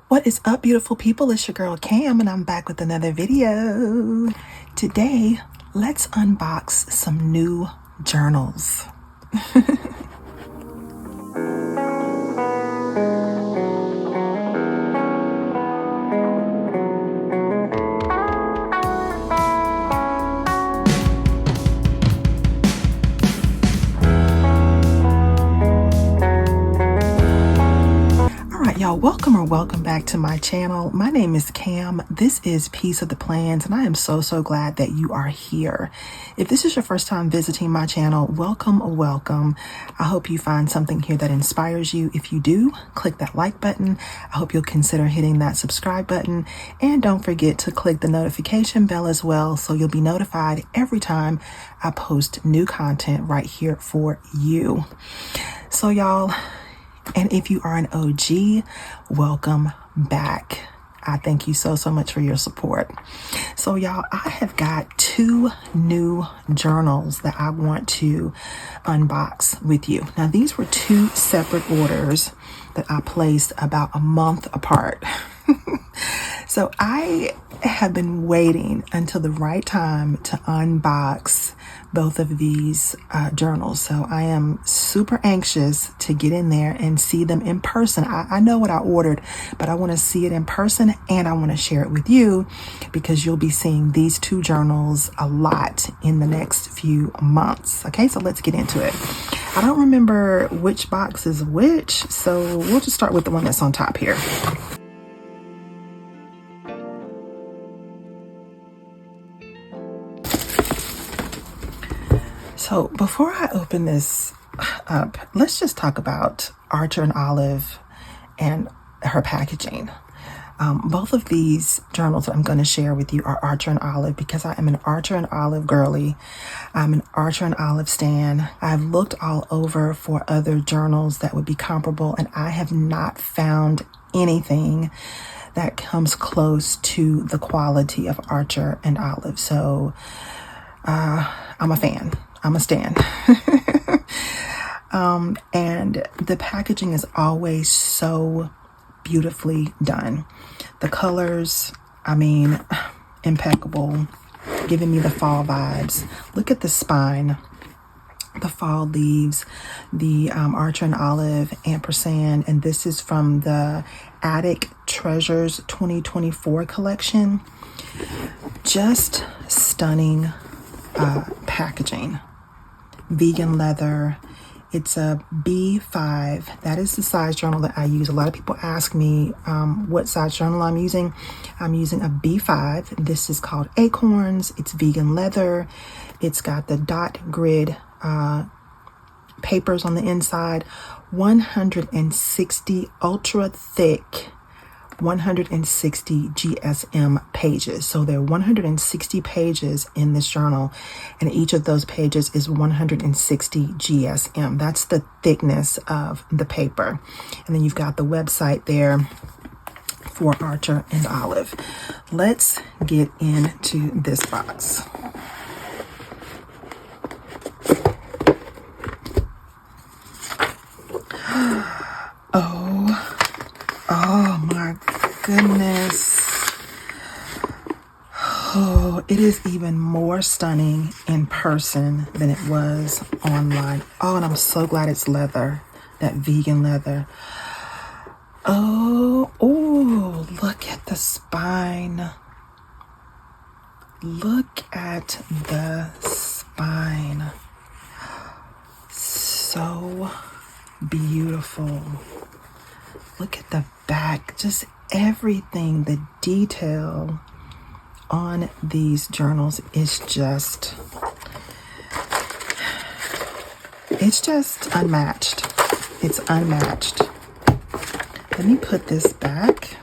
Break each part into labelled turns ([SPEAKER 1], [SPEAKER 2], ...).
[SPEAKER 1] What is up, beautiful people? It's your girl Cam, and I'm back with another video. Today, let's unbox some new journals. Y'all, welcome back to my channel. My name is Cam. This is Piece of the Plans, and I am so glad that you are here. If this is your first time visiting my channel, welcome. I hope you find something here that inspires you. If you do, click that like button. I hope you'll consider hitting that subscribe button, and don't forget to click the notification bell as well, so you'll be notified every time I post new content right here for you. So y'all, and if you are an OG, welcome back. I thank you so much for your support. So y'all, I have got two new journals that I want to unbox with you. Now, these were two separate orders that I placed about a month apart. So I have been waiting until the right time to unbox both of these journals. So I am super anxious to get in there and see them in person. I know what I ordered, but I want to see it in person, and I want to share it with you because you'll be seeing these two journals a lot in the next few months. Okay, so let's get into it. I don't remember which box is which, so we'll just start with the one that's on top here. So before I open this up, let's just talk about Archer and Olive and her packaging. Both of these journals that I'm going to share with you are Archer and Olive because I am an Archer and Olive girly. I'm an Archer and Olive stan. I've looked all over for other journals that would be comparable, and I have not found anything that comes close to the quality of Archer and Olive. So I'm a fan. I'm a stan. And the packaging is always so beautifully done. The colors, I mean, impeccable, giving me the fall vibes. Look at the spine, the fall leaves, the Archer and Olive ampersand, and this is from the Attic Treasures 2024 collection. Just stunning packaging. Vegan leather. It's a B5. That is the size journal that I use. A lot of people ask me what size journal I'm using. I'm using a B5. This is called Acorns. It's vegan leather. It's got the dot grid papers on the inside. 160 ultra thick 160 GSM pages. So there are 160 pages in this journal, and each of those pages is 160 GSM. That's the thickness of the paper. And then you've got the website there for Archer and Olive. Let's get into this box. Oh my goodness. Oh, it is even more stunning in person than it was online. Oh, and I'm so glad it's leather, that vegan leather. Oh, look at the spine. Look at the spine. So beautiful. Look at the back, just everything, the detail on these journals is just, it's just unmatched. It's unmatched. Let me put this back.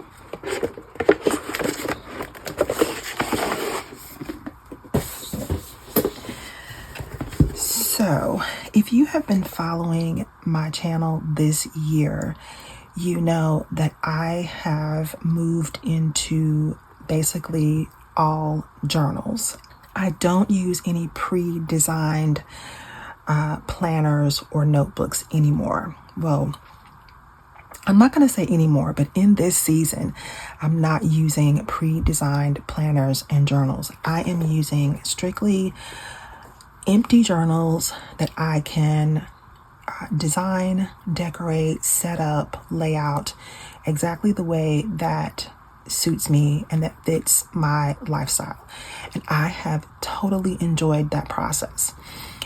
[SPEAKER 1] So, if you have been following my channel this year, you know that I have moved into basically all journals. I don't use any pre-designed planners or notebooks anymore. Well, I'm not going to say anymore, but in this season, I'm not using pre-designed planners and journals. I am using strictly empty journals that I can design, decorate, set up, lay out exactly the way that suits me and that fits my lifestyle. And I have totally enjoyed that process.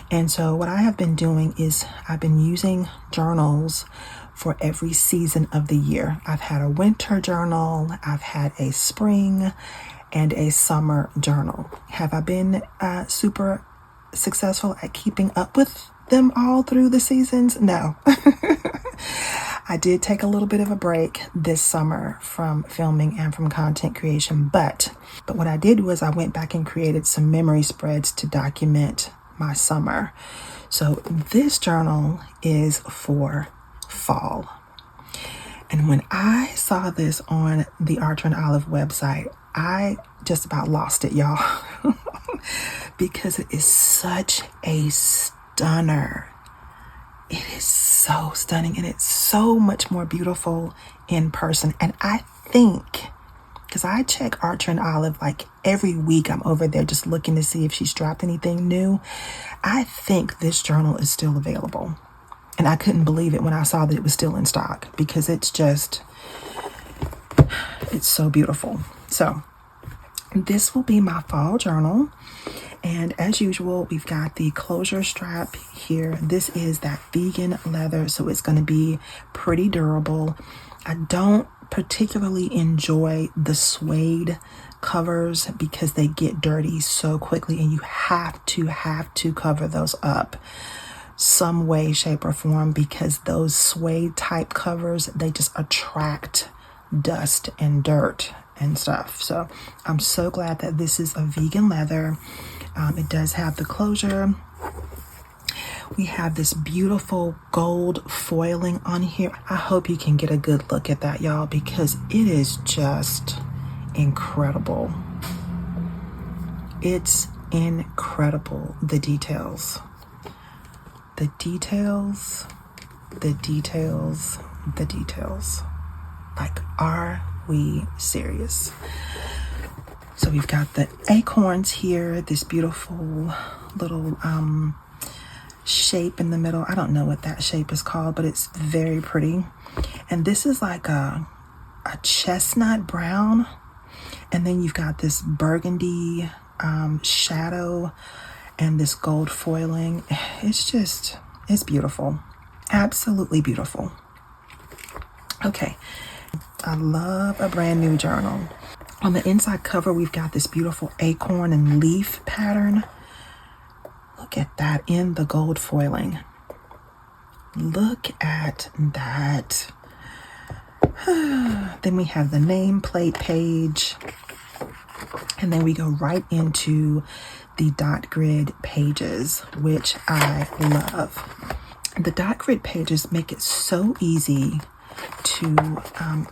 [SPEAKER 1] And so what I have been doing is I've been using journals for every season of the year. I've had a winter journal, I've had a spring and a summer journal. Have I been super successful at keeping up with them all through the seasons? No. I did take a little bit of a break this summer from filming and from content creation, but what I did was I went back and created some memory spreads to document my summer. So this journal is for fall. And when I saw this on the Archer and Olive website, I just about lost it, y'all, because it is such a stunner. It is so stunning and it's so much more beautiful in person. And I think, because I check Archer and Olive like every week, I'm over there just looking to see if she's dropped anything new. I think this journal is still available. And I couldn't believe it when I saw that it was still in stock because it's so beautiful. So this will be my fall journal. And as usual, we've got the closure strap here. This is that vegan leather, so it's going to be pretty durable. I don't particularly enjoy the suede covers because they get dirty so quickly and you have to cover those up some way, shape, or form, because those suede type covers, they just attract dust and dirt and stuff. So I'm so glad that this is a vegan leather. It does have the closure. We have this beautiful gold foiling on here. I hope you can get a good look at that, y'all, because it is just incredible. It's incredible, the details. The details, the details, the details. Like, are we serious? So we've got the acorns here, this beautiful little shape in the middle. I don't know what that shape is called, but it's very pretty. And this is like a chestnut brown. And then you've got this burgundy shadow and this gold foiling. It's beautiful. Absolutely beautiful. Okay. I love a brand new journal. On the inside cover, we've got this beautiful acorn and leaf pattern. Look at that in the gold foiling. Look at that. Then we have the nameplate page. And then we go right into the dot grid pages, which I love. The dot grid pages make it so easy to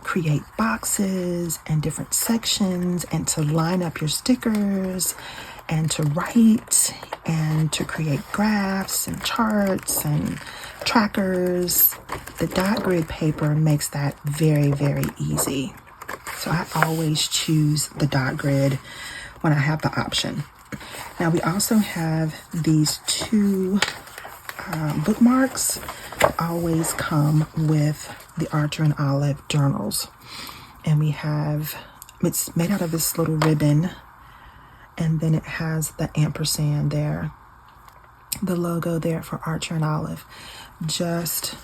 [SPEAKER 1] create boxes and different sections and to line up your stickers and to write and to create graphs and charts and trackers. The dot grid paper makes that very, very easy. So I always choose the dot grid when I have the option. Now we also have these two bookmarks that always come with the Archer and Olive journals. And we have, it's made out of this little ribbon, and then it has the ampersand there, the logo there for Archer and Olive. Just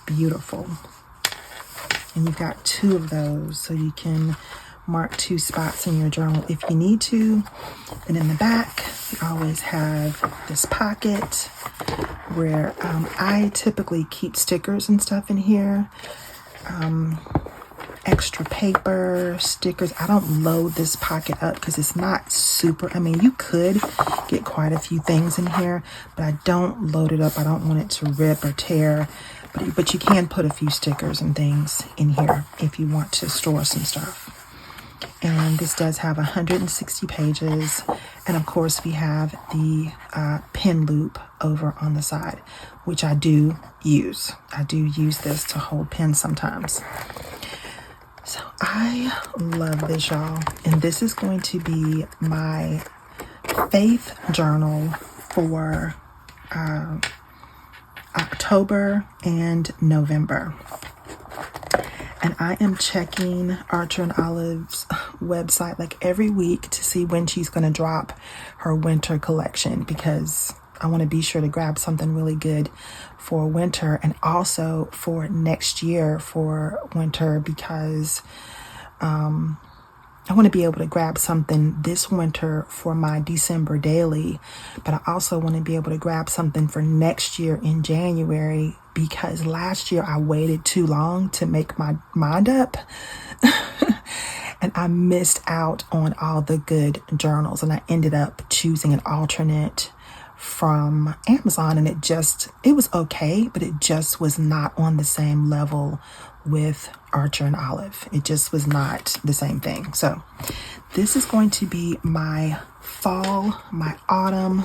[SPEAKER 1] beautiful. And you've got two of those, so you can mark two spots in your journal if you need to. And in the back, you always have this pocket where I typically keep stickers and stuff in here. Extra paper, stickers. I don't load this pocket up because it's not super, I mean, you could get quite a few things in here, but I don't load it up. I don't want it to rip or tear, but you can put a few stickers and things in here if you want to store some stuff. And this does have 160 pages. And of course, we have the pen loop over on the side, which I do use. I do use this to hold pens sometimes. So I love this, y'all. And this is going to be my faith journal for October and November. And I am checking Archer and Olive's website like every week to see when she's going to drop her winter collection, because I want to be sure to grab something really good for winter and also for next year for winter, because I want to be able to grab something this winter for my December daily, but I also want to be able to grab something for next year in January, because last year I waited too long to make my mind up and I missed out on all the good journals, and I ended up choosing an alternate from Amazon, and it was okay, but it just was not on the same level with Archer and Olive. It just was not the same thing. So this is going to be my fall, my autumn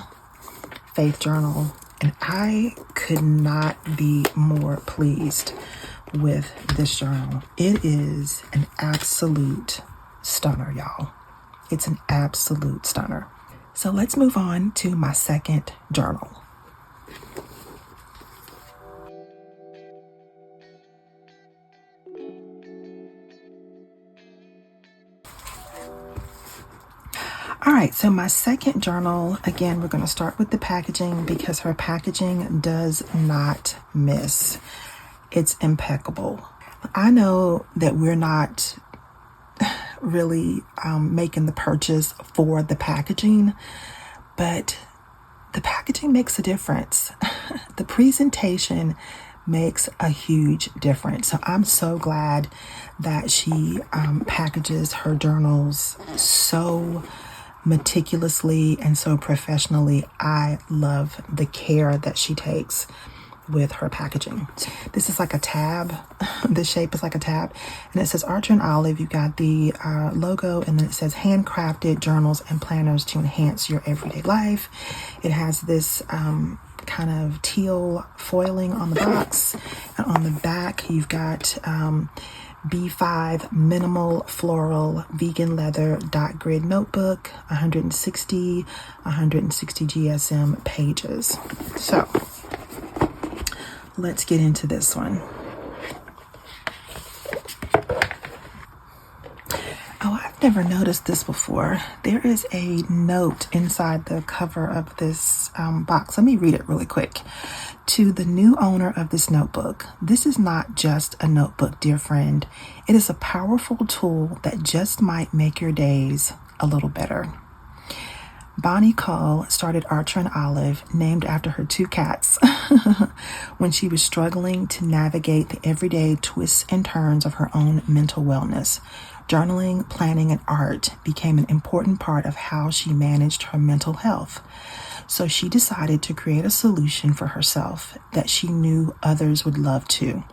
[SPEAKER 1] faith journal, and I could not be more pleased with this journal. It is an absolute stunner, y'all. It's an absolute stunner. So let's move on to my second journal. All right, so my second journal, again, we're going to start with the packaging because her packaging does not miss. It's impeccable. I know that we're not really making the purchase for the packaging, but the packaging makes a difference. The presentation makes a huge difference. So I'm so glad that she packages her journals so meticulously and so professionally. I love the care that she takes with her packaging. This is like a tab. The shape is like a tab, and it says Archer and Olive. You got the logo, and then it says handcrafted journals and planners to enhance your everyday life. It has this kind of teal foiling on the box, and on the back you've got B5 minimal floral vegan leather dot grid notebook, 160 GSM pages. So let's get into this one. Oh, I've never noticed this before. There is a note inside the cover of this box. Let me read it really quick. To the new owner of this notebook, this is not just a notebook, dear friend. It is a powerful tool that just might make your days a little better. Bonnie Cull started Archer and Olive, named after her two cats, when she was struggling to navigate the everyday twists and turns of her own mental wellness. Journaling, planning, and art became an important part of how she managed her mental health. So she decided to create a solution for herself that she knew others would love too.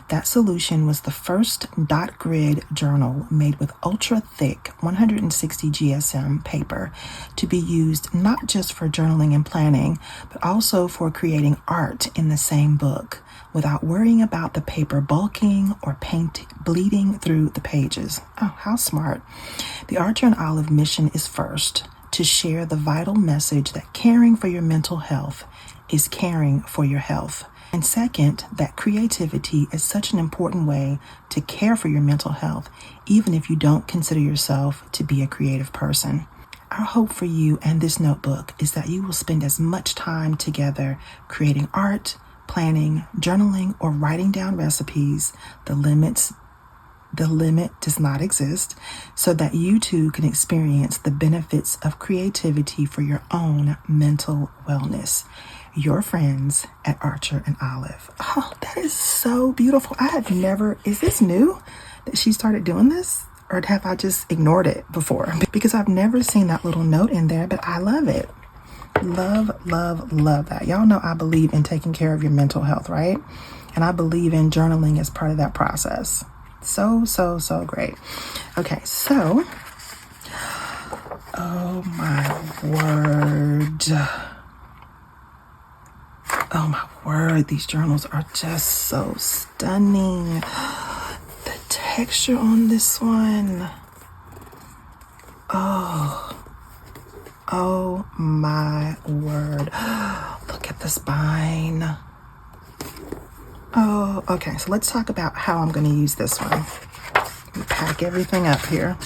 [SPEAKER 1] That solution was the first dot grid journal made with ultra thick 160 GSM paper to be used not just for journaling and planning, but also for creating art in the same book without worrying about the paper bulking or paint bleeding through the pages. Oh, how smart. The Archer and Olive mission is first, to share the vital message that caring for your mental health is caring for your health. And second, that creativity is such an important way to care for your mental health, even if you don't consider yourself to be a creative person. Our hope for you and this notebook is that you will spend as much time together creating art, planning, journaling, or writing down recipes. The limit does not exist, so that you too can experience the benefits of creativity for your own mental wellness. Your friends at Archer and Olive. Oh, that is so beautiful. Is this new that she started doing this? Or have I just ignored it before? Because I've never seen that little note in there, but I love it. Love, love, love that. Y'all know I believe in taking care of your mental health, right? And I believe in journaling as part of that process. So great. Okay, so Oh my word. Oh my word, these journals are just so stunning. The texture on this one. Oh my word. Look at the spine. Oh, okay, so let's talk about how I'm going to use this one. Let me pack everything up here.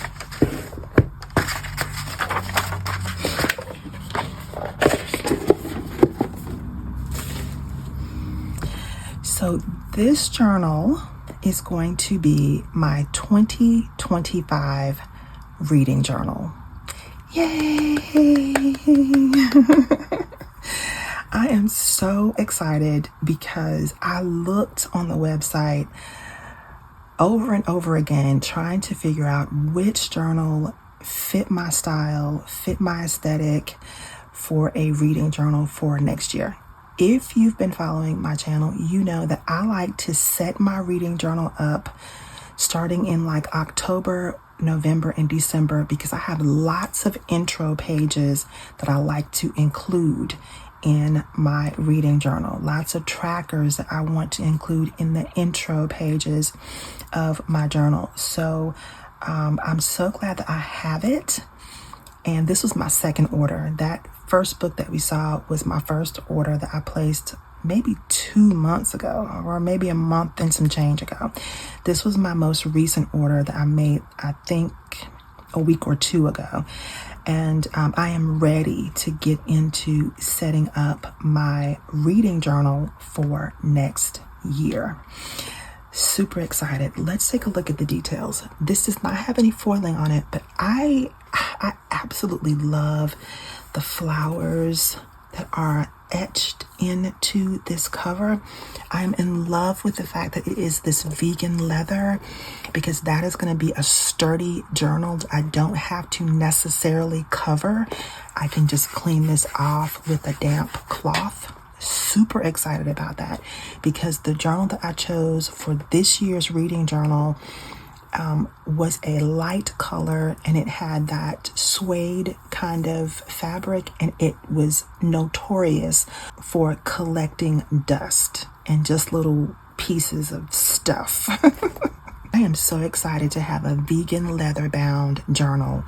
[SPEAKER 1] So this journal is going to be my 2025 reading journal. Yay! I am so excited because I looked on the website over and over again trying to figure out which journal fit my style, fit my aesthetic for a reading journal for next year. If you've been following my channel, you know that I like to set my reading journal up starting in like October, November, and December because I have lots of intro pages that I like to include in my reading journal. Lots of trackers that I want to include in the intro pages of my journal. So I'm so glad that I have it. And this was my second order. That first book that we saw was my first order that I placed maybe 2 months ago, or maybe a month and some change ago. This was my most recent order that I made, I think, a week or two ago. And I am ready to get into setting up my reading journal for next year. Super excited. Let's take a look at the details. This does not have any foiling on it, but I absolutely love the flowers that are etched into this cover. I'm in love with the fact that it is this vegan leather because that is going to be a sturdy journal. I don't have to necessarily cover. I can just clean this off with a damp cloth. Super excited about that because the journal that I chose for this year's reading journal was a light color, and it had that suede kind of fabric, and it was notorious for collecting dust and just little pieces of stuff. I am so excited to have a vegan leather bound journal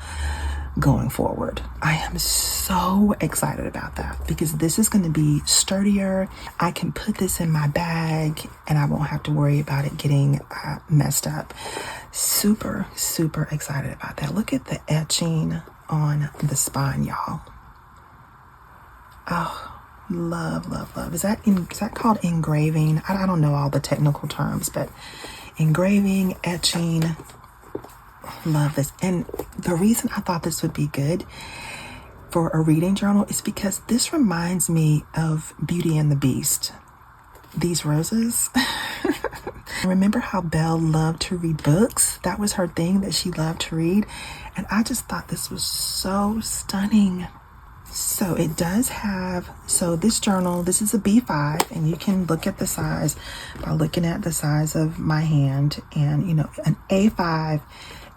[SPEAKER 1] going forward. I am so excited about that because this is going to be sturdier. I can put this in my bag and I won't have to worry about it getting messed up. Super, super excited about that. Look at the etching on the spine, y'all. Oh, love, love, love. Is that called engraving? I don't know all the technical terms, but engraving, etching, love this. And the reason I thought this would be good for a reading journal is because this reminds me of Beauty and the Beast. These roses. Remember how Belle loved to read books? That was her thing, that she loved to read. And I just thought this was so stunning. So it does have, so this journal, this is a B5, and you can look at the size by looking at the size of my hand. And, you know, an A5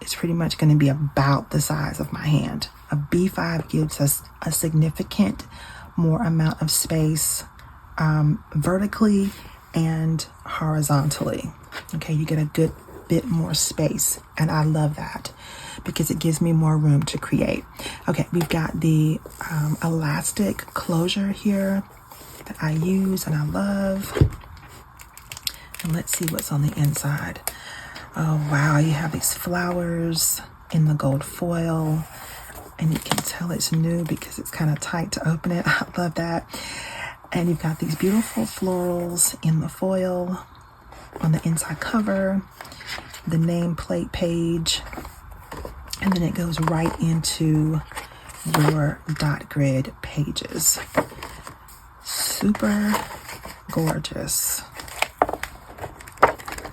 [SPEAKER 1] is pretty much going to be about the size of my hand. A B5 gives us a significant more amount of space vertically and horizontally. Okay, you get a good bit more space, and I love that because it gives me more room to create. Okay, we've got the elastic closure here that I use and I love. And let's see what's on the inside. Oh wow, you have these flowers in the gold foil, and you can tell it's new because it's kind of tight to open it. I love that. And you've got these beautiful florals in the foil on the inside cover, the nameplate page, and then it goes right into your dot grid pages. Super gorgeous.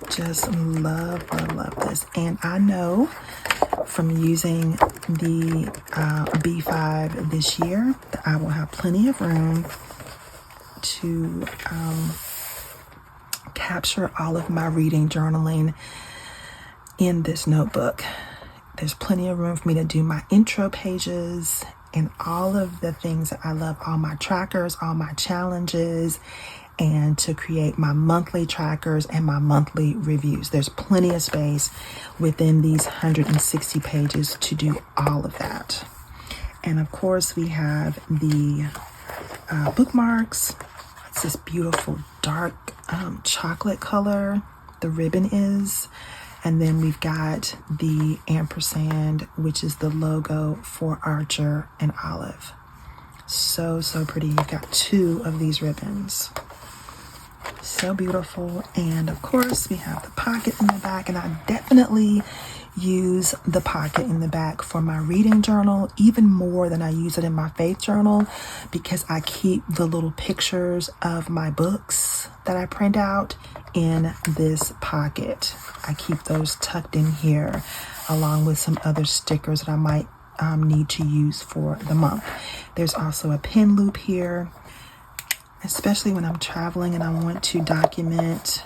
[SPEAKER 1] Just love, love, love this. And I know from using the B5 this year that I will have plenty of room to capture all of my reading journaling in this notebook. There's plenty of room for me to do my intro pages and all of the things that I love, all my trackers, all my challenges, and to create my monthly trackers and my monthly reviews. There's plenty of space within these 160 pages to do all of that. And of course, we have the bookmarks. It's this beautiful dark chocolate color, the ribbon is. And then we've got the ampersand, which is the logo for Archer and Olive. So pretty. You've got 2 of these ribbons. So beautiful. And of course, we have the pocket in the back, and I definitely use the pocket in the back for my reading journal even more than I use it in my faith journal, because I keep the little pictures of my books that I print out in this pocket. I keep those tucked in here along with some other stickers that I might need to use for the month. There's also a pen loop here, especially when I'm traveling and I want to document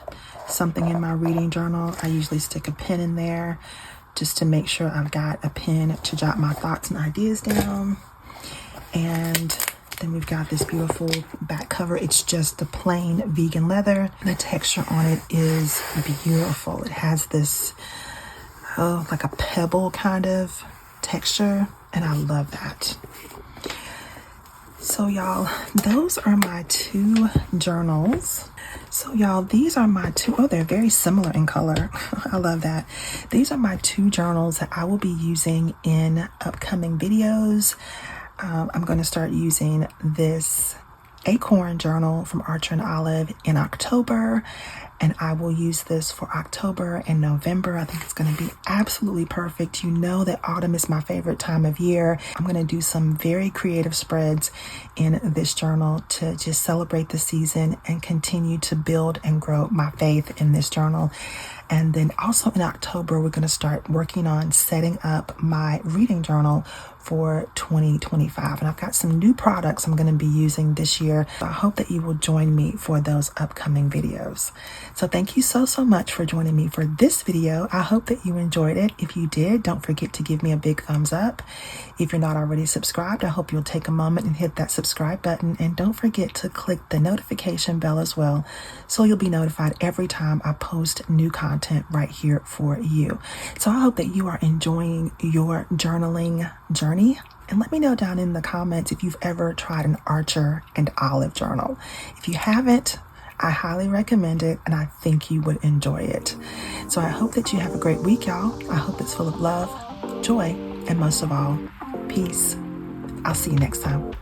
[SPEAKER 1] something in my reading journal. I usually stick a pen in there just to make sure I've got a pen to jot my thoughts and ideas down. And then we've got this beautiful back cover. It's just the plain vegan leather. The texture on it is beautiful. It has this, like a pebble kind of texture, and I love that. So y'all, those are my 2 journals. So y'all, these are my 2, they're very similar in color. I love that. These are my 2 journals that I will be using in upcoming videos. I'm going to start using this Acorn journal from Archer and Olive in October, and I will use this for October and November. I think it's going to be absolutely perfect. You know that autumn is my favorite time of year. I'm going to do some very creative spreads in this journal to just celebrate the season and continue to build and grow my faith in this journal. And then also in October, we're going to start working on setting up my reading journal for 2025. And I've got some new products I'm going to be using this year. I hope that you will join me for those upcoming videos. So thank you so much for joining me for this video. I hope that you enjoyed it. If you did, don't forget to give me a big thumbs up. If you're not already subscribed, I hope you'll take a moment and hit that subscribe button. And don't forget to click the notification bell as well, so you'll be notified every time I post new content right here for you. So I hope that you are enjoying your journaling journey. And let me know down in the comments if you've ever tried an Archer and Olive journal. If you haven't, I highly recommend it, and I think you would enjoy it. So I hope that you have a great week, y'all. I hope it's full of love, joy, and most of all, peace. I'll see you next time.